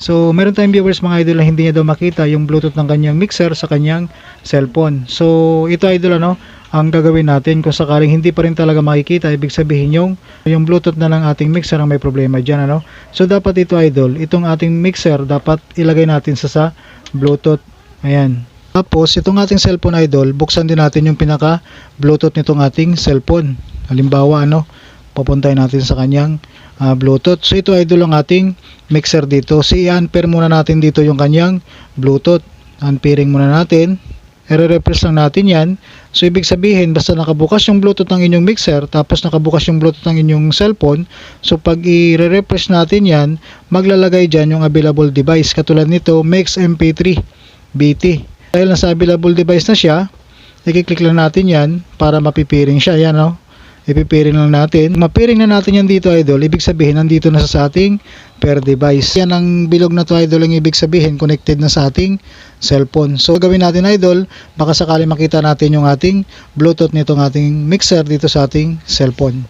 So, meron tayong viewers mga idol na hindi niya daw makita yung Bluetooth ng kanyang mixer sa kanyang cellphone. So, ito idol ang gagawin natin kung sakaling hindi pa rin talaga makikita, ibig sabihin yung Bluetooth na ng ating mixer ang may problema diyan So, dapat ito idol, itong ating mixer dapat ilagay natin sa Bluetooth. Ayan. Tapos, itong ating cellphone idol, buksan din natin yung pinaka Bluetooth nitong ating cellphone. Halimbawa papuntay natin sa kanyang Bluetooth. So ito idol ang ating mixer dito. So i-unpair muna natin dito yung kanyang Bluetooth. Unpairing muna natin. I-refresh lang natin yan. So ibig sabihin basta nakabukas yung Bluetooth ng inyong mixer tapos nakabukas yung Bluetooth ng inyong cellphone. So pag i-refresh natin yan, maglalagay dyan yung available device. Katulad nito, Mix MP3 BT. Dahil nasa available device na siya, i-click lang natin yan para mapipiring siya. Yan ipipiring lang natin. Mapiring na natin yan dito idol, ibig sabihin nandito na sa ating pair device. Yan ang bilog na to idol, ang ibig sabihin connected na sa ating cellphone. So gawin natin idol, baka sakali makita natin yung ating Bluetooth nitong ating mixer dito sa ating cellphone.